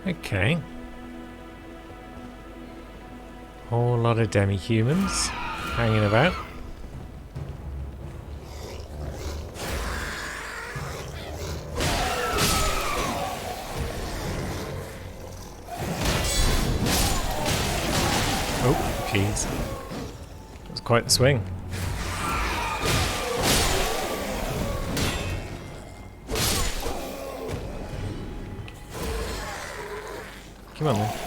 Okay. Whole lot of demi-humans hanging about. Oh, jeez. That was quite the swing. Come on then.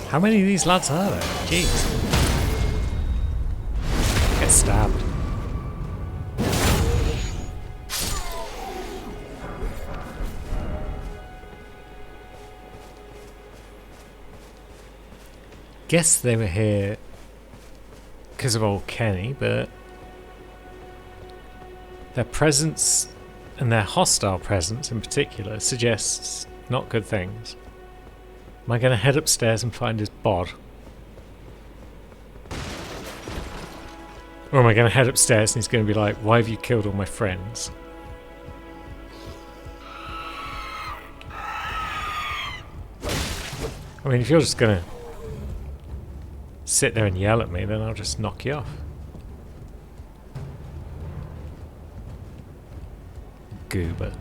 How many of these lads are there? Jeez. Get stabbed. Guess they were here because of old Kenny, but their presence, and their hostile presence in particular, suggests not good things. Am I going to head upstairs and find his bod? Or am I going to head upstairs and he's going to be like, why have you killed all my friends? I mean, if you're just going to sit there and yell at me, then I'll just knock you off. Goober.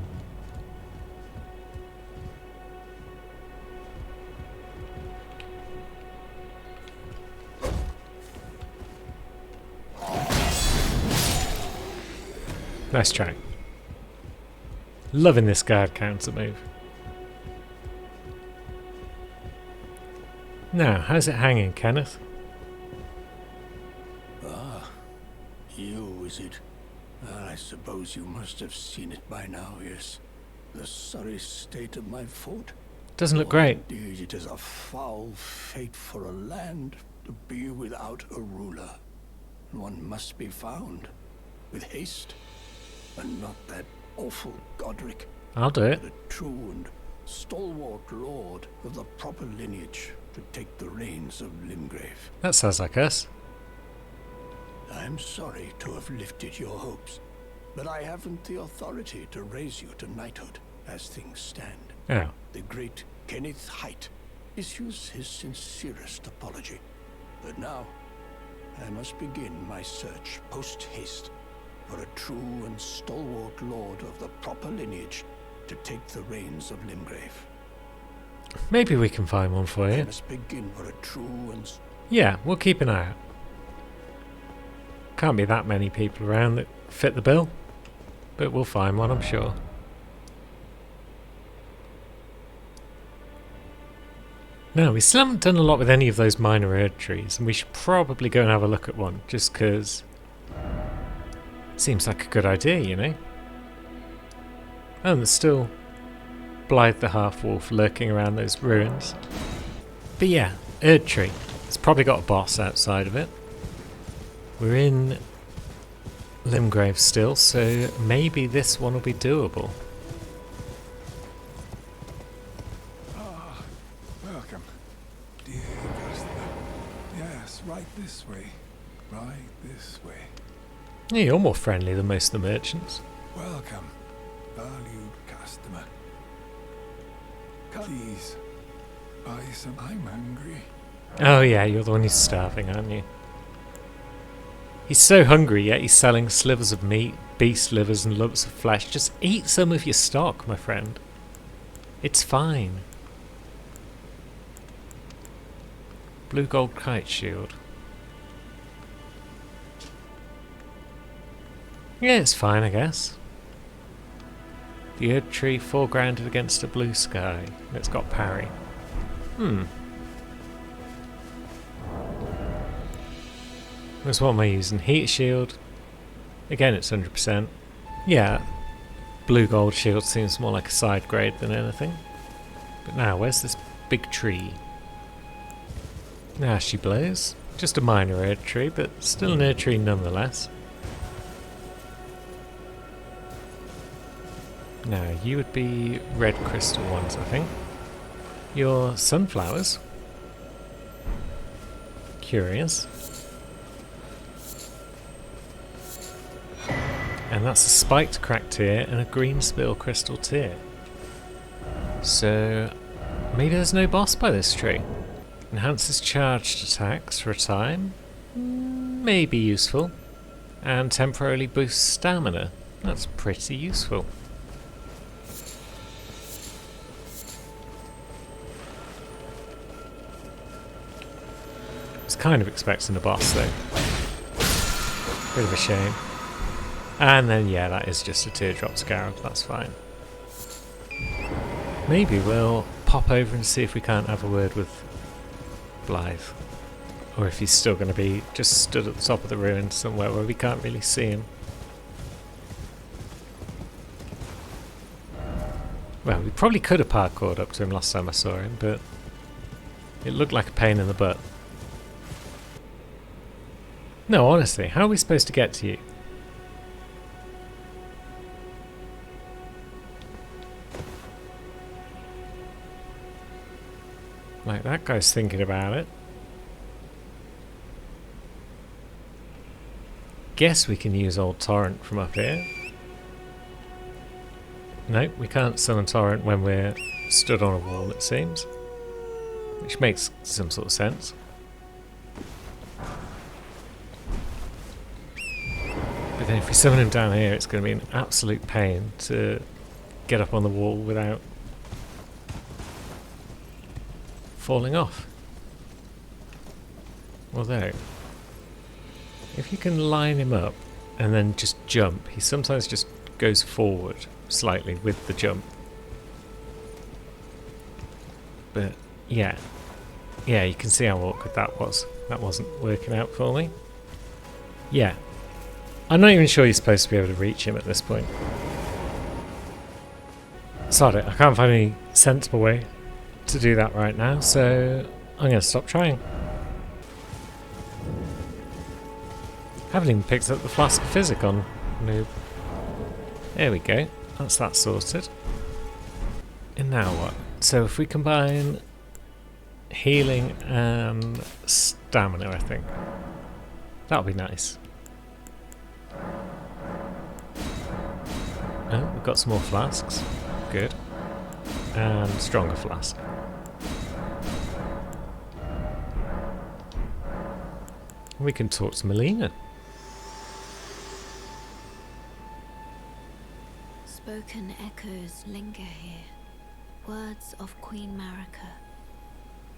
Nice try. Loving this guard counter move. Now, how's it hanging, Kenneth? Ah, you, is it? I suppose you must have seen it by now, yes. The sorry state of my fort. Doesn't look great. Indeed, it is a foul fate for a land to be without a ruler. One must be found, with haste, and not that awful Godric, I'll do it. but a true and stalwart lord of the proper lineage to take the reins of Limgrave. That sounds like us. I'm sorry to have lifted your hopes, but I haven't the authority to raise you to knighthood as things stand. Oh. The great Kenneth Haight issues his sincerest apology. But now, I must begin my search post-haste for a true and stalwart lord of the proper lineage to take the reins of Limgrave. Maybe we can find one for I you. must begin for a true and... Yeah, we'll keep an eye out. Can't be that many people around that fit the bill, but we'll find one, I'm sure. No, we still haven't done a lot with any of those minor Erd trees, and we should probably go and have a look at one, just because it seems like a good idea, you know? Oh, and there's still Blythe the Half-Wolf lurking around those ruins. But yeah, Erd tree. It's probably got a boss outside of it. We're in Limgrave still, so maybe this one will be doable. Welcome, dear customer. Yes, right this way. Right this way. Yeah, you're more friendly than most of the merchants. Welcome, valued customer. Please, buy some. I'm hungry. Oh yeah, you're the one who's starving, aren't you? He's so hungry, yet he's selling slivers of meat, beast livers and lumps of flesh. Just eat some of your stock, my friend. It's fine. Blue gold kite shield. Yeah, it's fine, I guess. The Erd tree foregrounded against a blue sky. It's got parry. That's what am I using? Heat shield. Again, it's 100%. Yeah, blue gold shield seems more like a side grade than anything. But now, where's this big tree? Now she blows. Just a minor Erd tree, but still an Erd tree nonetheless. Now, you would be red crystal ones, I think. You're sunflowers. Curious. And that's a spiked crack tear and a green spill crystal tear. So maybe there's no boss by this tree. Enhances charged attacks for a time. Maybe useful. And temporarily boosts stamina. That's pretty useful. I was kind of expecting a boss though. Bit of a shame. And then yeah, that is just a teardrop scarab, that's fine. Maybe we'll pop over and see if we can't have a word with Blythe. Or if he's still going to be just stood at the top of the ruin somewhere where we can't really see him. Well, we probably could have parkoured up to him last time I saw him, but it looked like a pain in the butt. No, honestly, how are we supposed to get to you? Like, that guy's thinking about it. Guess we can use old Torrent from up here. No, we can't summon Torrent when we're stood on a wall, it seems. Which makes some sort of sense. But then if we summon him down here, it's going to be an absolute pain to get up on the wall without falling off. Although, if you can line him up and then just jump, he sometimes just goes forward slightly with the jump. But yeah, you can see how awkward that was. That wasn't working out for me. Yeah, I'm not even sure you're supposed to be able to reach him at this point. Sorry, I can't find any sensible way to do that right now, so I'm going to stop trying. Haven't even picked up the Flask of Physic on Noob. There we go, that's that sorted. And now what? So if we combine healing and stamina, I think that'll be nice. Oh, we've got some more flasks. Good. And stronger flask. We can talk to Melina. Spoken echoes linger here. Words of Queen Marika,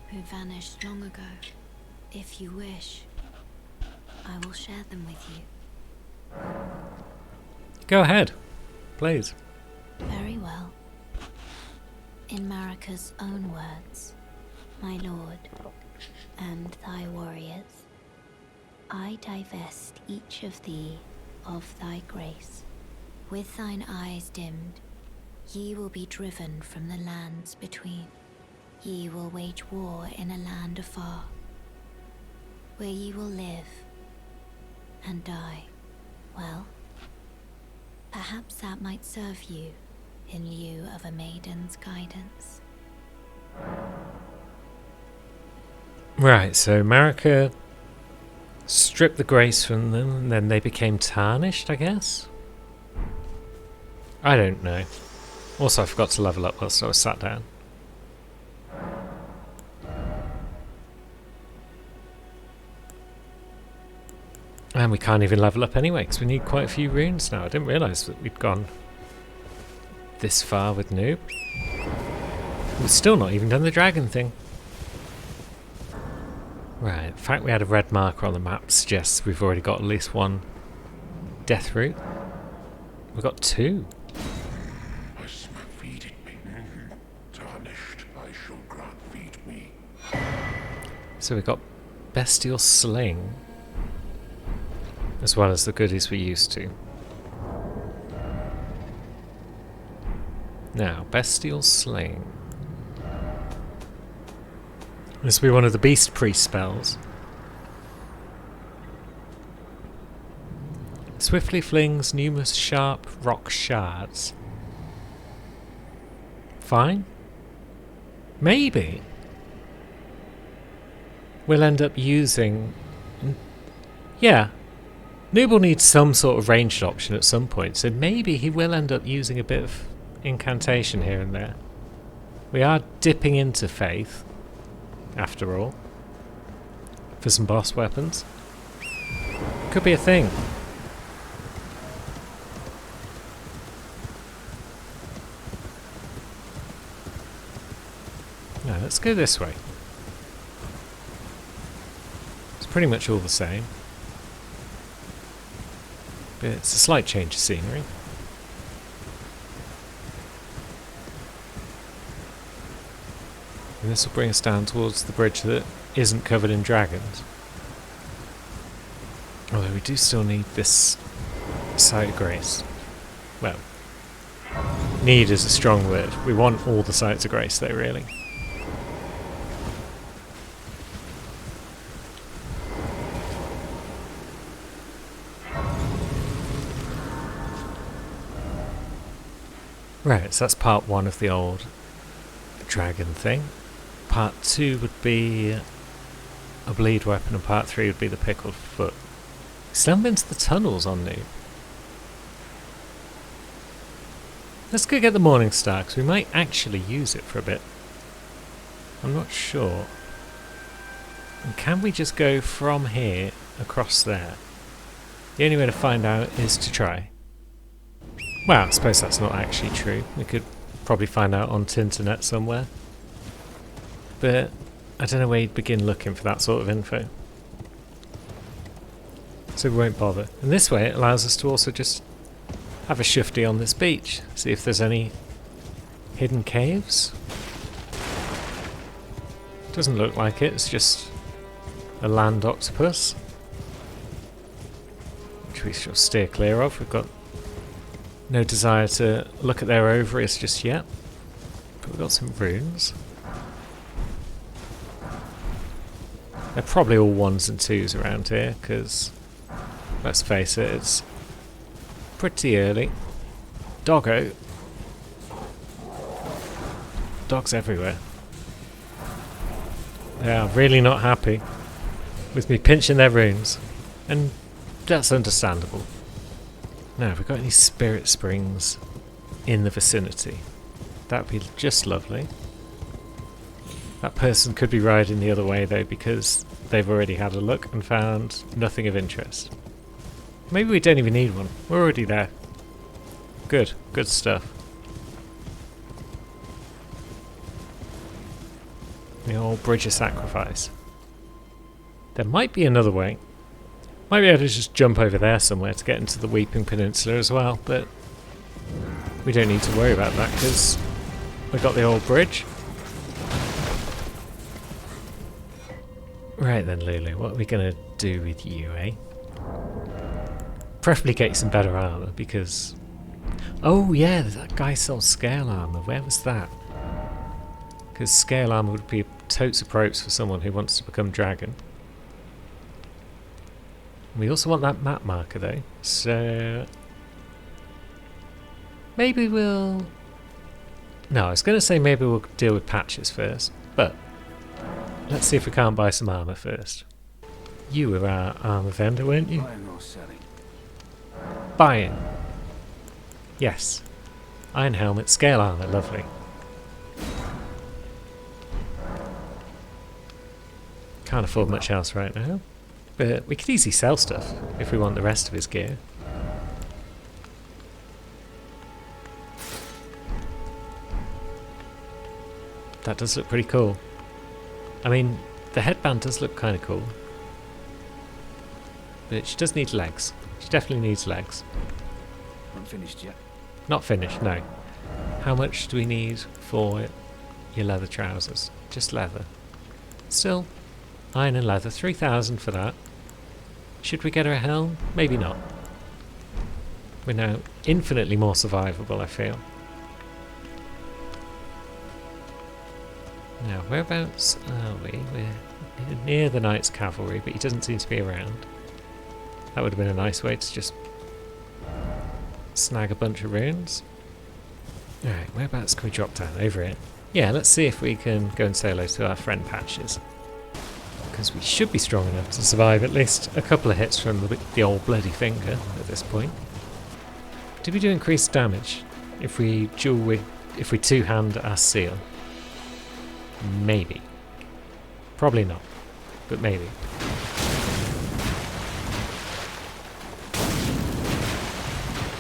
who vanished long ago. If you wish, I will share them with you. Go ahead, please. Very well. In Marika's own words, my lord, and thy warriors, I divest each of thee of thy grace. With thine eyes dimmed, ye will be driven from the lands between. Ye will wage war in a land afar, where ye will live and die. Well, perhaps that might serve you in lieu of a maiden's guidance. Right, so Marika stripped the grace from them and then they became tarnished, I guess? I don't know. Also, I forgot to level up whilst I was sat down. And we can't even level up anyway because we need quite a few runes now. I didn't realise that we'd gone this far with Noob. We've still not even done the dragon thing. Right, the fact we had a red marker on the map suggests we've already got at least one death route. We've got two. Tarnished, I shall grant feed me. So we've got Bestial Sling, as well as the goodies we used to. Now, Bestial Sling. This will be one of the Beast Priest spells. Swiftly flings numerous sharp rock shards. Fine. Maybe we'll end up using... Yeah. Noob will need some sort of ranged option at some point, so maybe he will end up using a bit of incantation here and there. We are dipping into Faith, after all, for some boss weapons. Could be a thing. No, let's go this way. It's pretty much all the same. But it's a slight change of scenery. And this will bring us down towards the bridge that isn't covered in dragons. Although we do still need this Sight of Grace. Well, need is a strong word. We want all the Sights of Grace though, really. Right, so that's part 1 of the old dragon thing. Part 2 would be a bleed weapon, and part 3 would be the pickled foot. Still haven't been to the tunnels on Noob. Let's go get the Morning Star, because we might actually use it for a bit. I'm not sure. And can we just go from here across there? The only way to find out is to try. Well, I suppose that's not actually true. We could probably find out on Tinternet somewhere. But I don't know where you'd begin looking for that sort of info. So we won't bother. And this way it allows us to also just have a shifty on this beach. See if there's any hidden caves. Doesn't look like it. It's just a land octopus, which we shall steer clear of. We've got no desire to look at their ovaries just yet. But we've got some runes. They're probably all 1s and 2s around here, because, let's face it, it's pretty early. Doggo. Dogs everywhere. They are really not happy with me pinching their runes, and that's understandable. Now, have we got any spirit springs in the vicinity? That would be just lovely. That person could be riding the other way though, because they've already had a look and found nothing of interest. Maybe we don't even need one. We're already there. Good. Good stuff. The old Bridge of Sacrifice. There might be another way. Might be able to just jump over there somewhere to get into the Weeping Peninsula as well, but we don't need to worry about that because we've got the old bridge. Right then, Lulu, what are we going to do with you, eh? Preferably get you some better armour, because... Oh yeah, that guy sells scale armour. Where was that? Because scale armour would be totes of ropes for someone who wants to become dragon. We also want that map marker though, so... Maybe we'll... No, I was going to say maybe we'll deal with patches first, but... Let's see if we can't buy some armour first. You were our armour vendor, weren't you? Buying or selling? Buying. Yes. Iron helmet, scale armour, lovely. Can't afford much else right now. But we could easily sell stuff if we want the rest of his gear. That does look pretty cool. I mean, the headband does look kind of cool. But she does need legs. She definitely needs legs. Not finished yet. Not finished, no. How much do we need for your leather trousers? Just leather. Still, iron and leather, 3,000 for that. Should we get her a helm? Maybe not. We're now infinitely more survivable, I feel. Now, whereabouts are we? We're near the Knight's Cavalry, but he doesn't seem to be around. That would have been a nice way to just snag a bunch of runes. Alright, whereabouts can we drop down? Over here. Yeah, let's see if we can go and say hello to our friend Patches. because we should be strong enough to survive at least a couple of hits from the old bloody finger at this point. Did we do increased damage if we two-hand our seal? Maybe. Probably not, but maybe.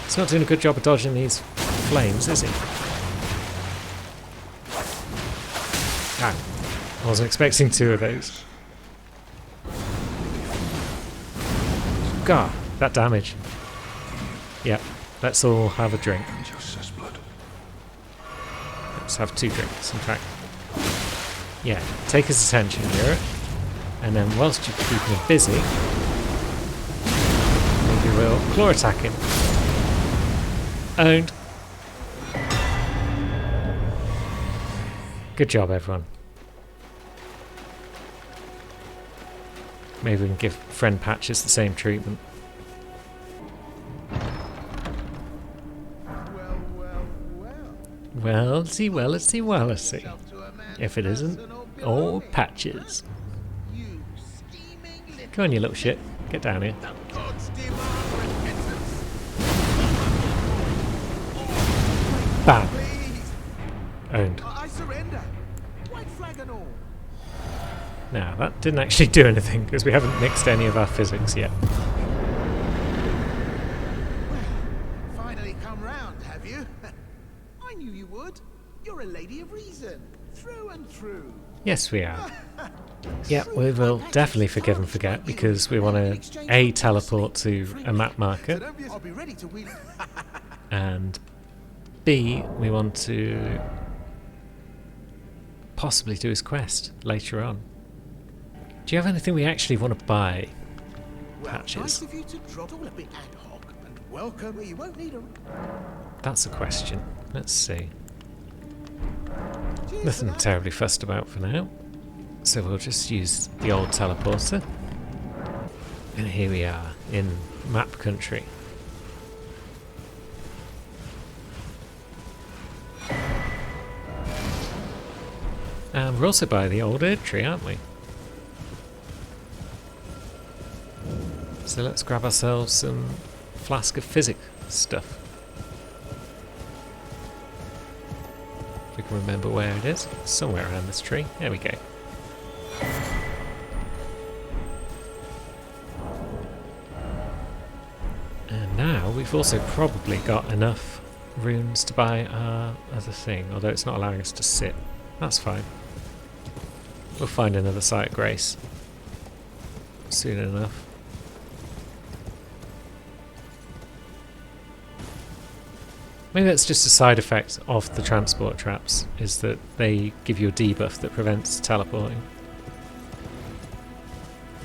He's not doing a good job of dodging these flames, is he? Ah, I wasn't expecting two of those. God, that damage. Yep, let's all have a drink. Let's have 2 drinks, in fact. Yeah, take his attention, Europe. And then whilst you're keeping him busy, maybe we'll claw attack him. Owned. Good job, everyone. Maybe we can give friend Patches the same treatment. Well-see, well-see, well-see. If it isn't, all Patches. Come on, you little shit. Get down here. Bam. Owned. I surrender. White flag and all. Now, that didn't actually do anything, because we haven't mixed any of our physics yet. Finally come round, have you? I knew you would. You're a lady of reason. Through and through. Yes, we are. Yeah, we will definitely forgive and forget, because we want to A, teleport to a map marker, I'll be ready to wheel. and B, we want to possibly do his quest later on. Do you have anything we actually want to buy, Patches? Nice of you to drop all a bit ad hoc and welcome. You won't need a. That's a question. Let's see. Cheers Nothing to that. terribly fussed about for now. So we'll just use the old teleporter. And here we are in map country. And we're also by the old Erd tree, aren't we? So let's grab ourselves some flask of physic stuff. If we can remember where it is. Somewhere around this tree. There we go. And now we've also probably got enough runes to buy our other thing, although it's not allowing us to sit. That's fine. We'll find another site of grace soon enough. Maybe that's just a side effect of the transport traps, is that they give you a debuff that prevents teleporting.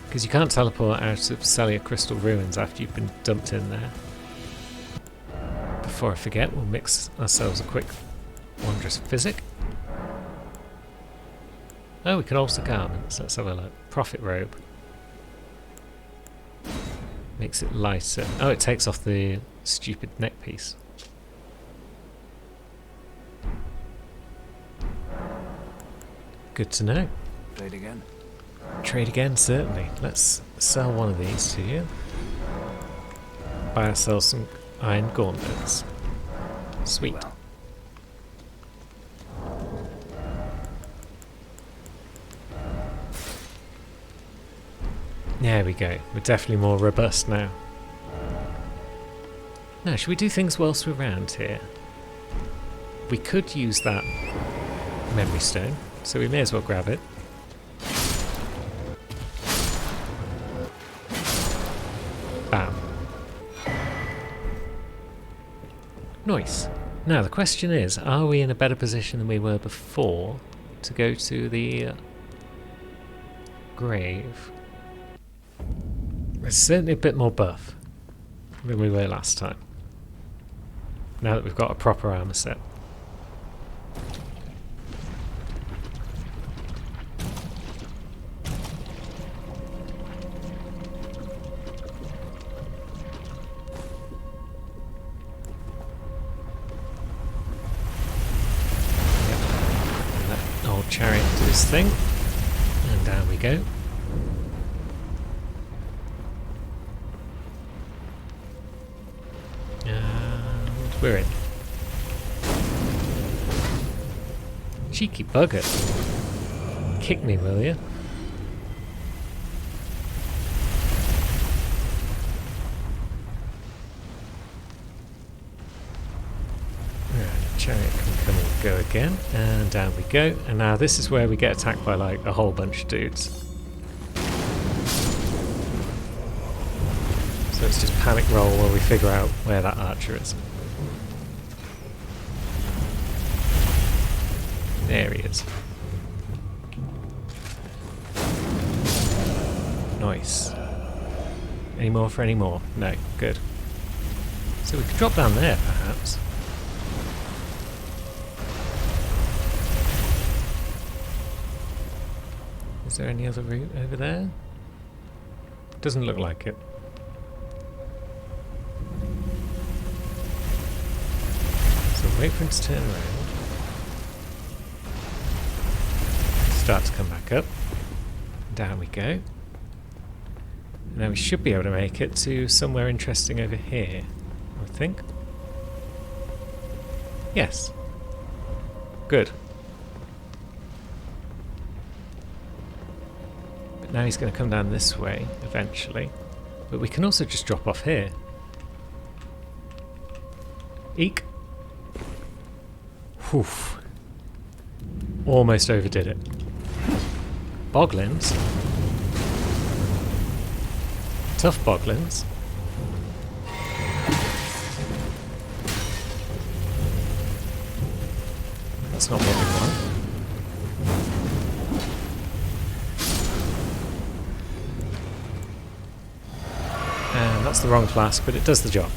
Because you can't teleport out of Celia Crystal Ruins after you've been dumped in there. Before I forget, we'll mix ourselves a quick Wondrous Physic. Oh, we can alter garments. Let's have a look. Prophet Robe. Makes it lighter. Oh, it takes off the stupid neck piece. Good to know. Trade again. Trade again, certainly. Let's sell one of these to you. Buy ourselves some iron gauntlets. Sweet. Well, There we go. We're definitely more robust now. Now, should we do things whilst we're around here? We could use that memory stone, so we may as well grab it. Bam. Nice. Now, the question is, are we in a better position than we were before to go to the grave? We're certainly a bit more buff than we were last time. Now that we've got a proper armor set. Yep. Let old chariot do his thing. And down we go. we're in. Cheeky bugger. Kick me, will you? Chariot can come and go again, and down we go. And now this is where we get attacked by like a whole bunch of dudes. So it's just panic roll while we figure out where that archer is. There he is. Nice. Any more for any more? No, good. So we could drop down there perhaps. Is there any other route over there? Doesn't look like it. So wait for him to turn around. Start to come back up. Down we go. Now we should be able to make it to somewhere interesting over here, I think. Yes. Good. Now he's going to come down this way eventually, but we can also just drop off here. Eek. Whew. Almost overdid it. Boglins. Tough boglins. That's not what we want. And that's the wrong flask, but it does the job.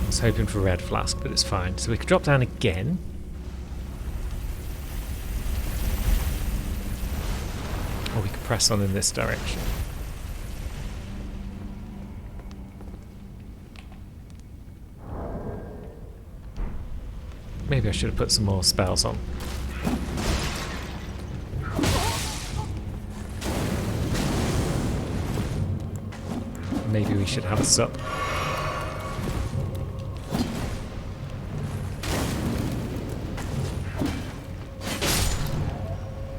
I was hoping for red flask, but it's fine. So we could drop down again. Or we could press on in this direction. Maybe I should have put some more spells on. Maybe we should have a sup.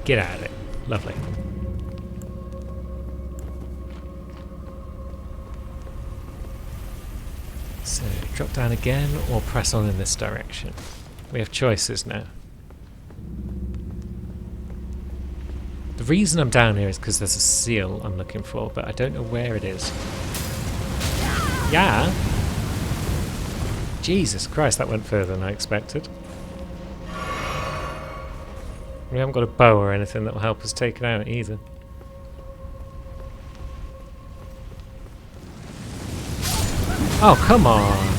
Get out of it. Lovely. So, drop down again or press on in this direction. We have choices now. The reason I'm down here is because there's a seal I'm looking for, but I don't know where it is. Yeah? Jesus Christ, that went further than I expected. We haven't got a bow or anything that will help us take it out either. Oh, come on!